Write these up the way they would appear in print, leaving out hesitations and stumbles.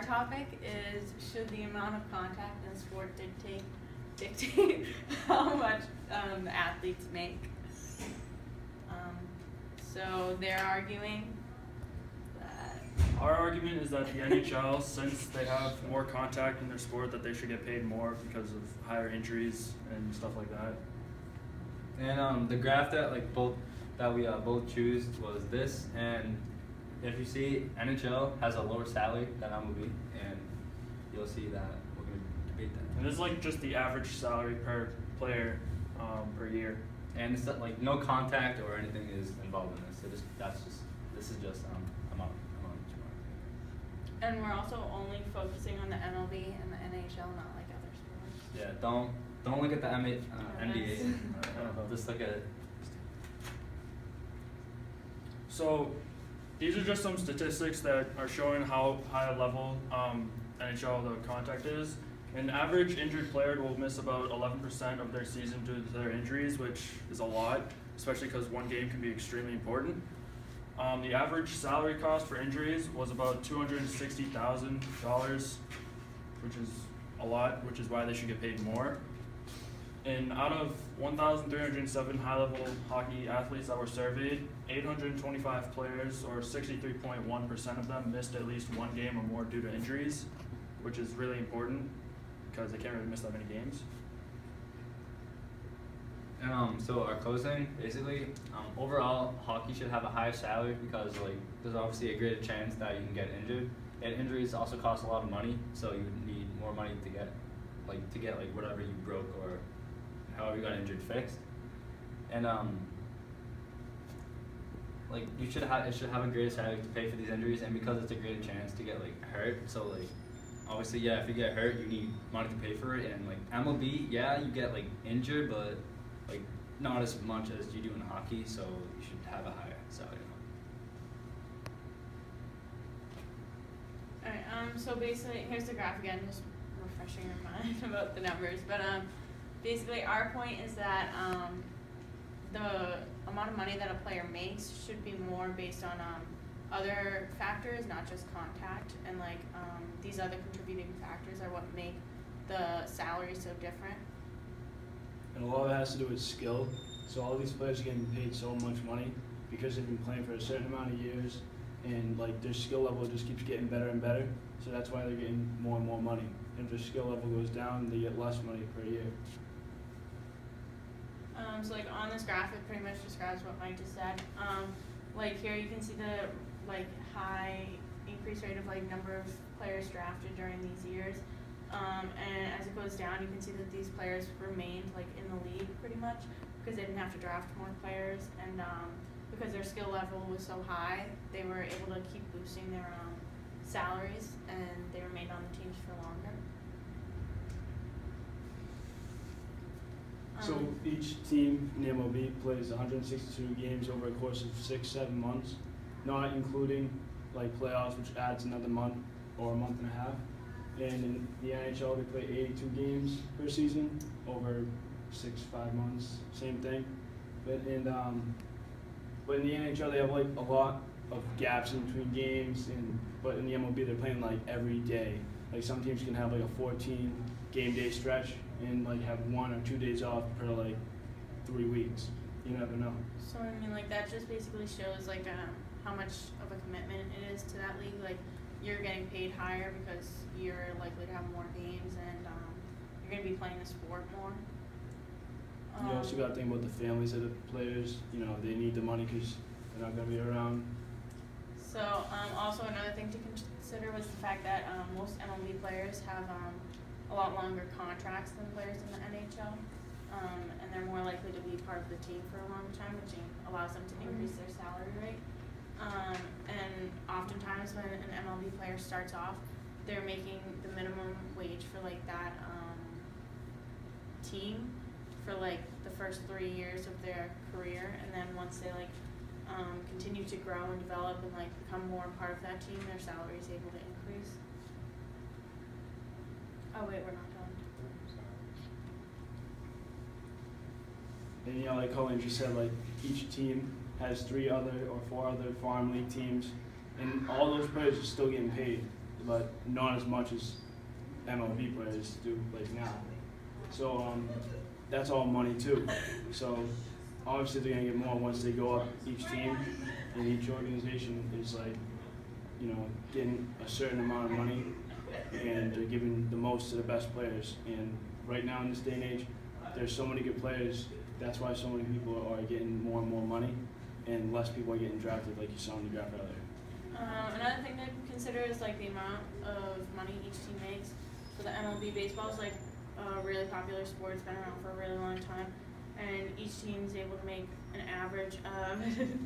our topic is, should the amount of contact in sport dictate how much athletes make? So they're arguing that... Our argument is that the NHL, since they have more contact in their sport, that they should get paid more because of higher injuries and stuff like that. And the graph that we both choose was this, and if you see, NHL has a lower salary than MLB, and you'll see that we're going to debate that. And this is like just the average salary per player per year. And it's not, like, no contact or anything is involved in this. So this is just amount. And we're also only focusing on the MLB and the NHL, not like other sports. Yeah, don't look at the NBA. Just look at it. So these are just some statistics that are showing how high a level NHL the contact is. An average injured player will miss about 11% of their season due to their injuries, which is a lot, especially because one game can be extremely important. The average salary cost for injuries was about $260,000, which is a lot, which is why they should get paid more. And out of 1,307 high-level hockey athletes that were surveyed, 825 players, or 63.1% of them, missed at least one game or more due to injuries, which is really important because they can't really miss that many games. And so our closing, basically, overall, hockey should have a higher salary because there's obviously a greater chance that you can get injured. And injuries also cost a lot of money, so you need more money to get whatever you broke or however you got injured fixed. And it should have a greater salary to pay for these injuries, and because it's a greater chance to get hurt, so obviously, yeah, if you get hurt, you need money to pay for it. And MLB, yeah, you get injured, but not as much as you do in hockey, so you should have a higher salary. Alright, so basically, here's the graph again, just refreshing your mind about the numbers. But basically, our point is that the amount of money that a player makes should be more based on other factors, not just contact. And these other contributing factors are what make the salary so different. And a lot of it has to do with skill. So all these players are getting paid so much money because they've been playing for a certain amount of years, and their skill level just keeps getting better and better. So that's why they're getting more and more money. And if their skill level goes down, they get less money per year. So on this graph, it pretty much describes what Mike just said. Here you can see the high increase rate of number of players drafted during these years. And as it goes down, you can see that these players remained in the league pretty much because they didn't have to draft more players, and because their skill level was so high, they were able to keep boosting their salaries, and they remained on the teams for longer. So each team in the MLB plays 162 games over a course of 6-7 months, not including playoffs, which adds another month or a month and a half. And in the NHL, they play 82 games per season over 6-5 months, same thing. But in the NHL, they have a lot of gaps in between games, but in the MLB, they're playing every day. Some teams can have a 14 game day stretch and have 1 or 2 days off per 3 weeks. You never know. So that just basically shows how much of a commitment it is to that league. You're getting paid higher because you're likely to have more games, and you're going to be playing the sport more. You also got to think about the families of the players. They need the money because they're not going to be around. So also another thing to consider was the fact that most MLB players have a lot longer contracts than players in the NHL, and they're more likely to be part of the team for a long time, which allows them to increase their salary rate. And oftentimes when an MLB player starts off, they're making the minimum wage for that team for the first 3 years of their career, and then once they continue to grow and develop and become more a part of that team, their salary is able to increase. Oh wait, we're not done. And like Colleen just said, each team has 3 other or 4 other farm league teams, and all those players are still getting paid. but not as much as MLB players do like now. So that's all money too. So obviously they're gonna get more once they go up each team, and each organization is like, you know, getting a certain amount of money, and they're giving the most to the best players. And right now in this day and age, there's so many good players. That's why so many people are getting more and more money, and less people are getting drafted, like you saw in the draft earlier. Another thing to consider is like the amount of money each team makes. So the MLB baseball is like a really popular sport. It's been around for a really long time, and each team is able to make an average of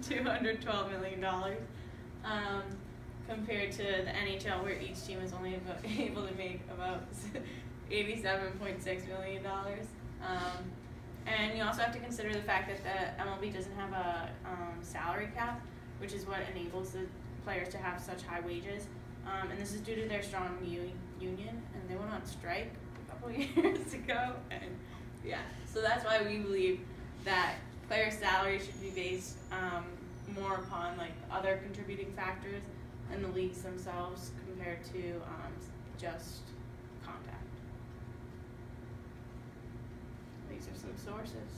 $212 million, compared to the NHL, where each team is only able to make about $87.6 million. And you also have to consider the fact that the MLB doesn't have a salary cap, which is what enables the players to have such high wages. And this is due to their strong union, and they went on strike a couple of years ago. And yeah, so that's why we believe that player salary should be based more upon like other contributing factors in the leagues themselves compared to just contact. These are some sources.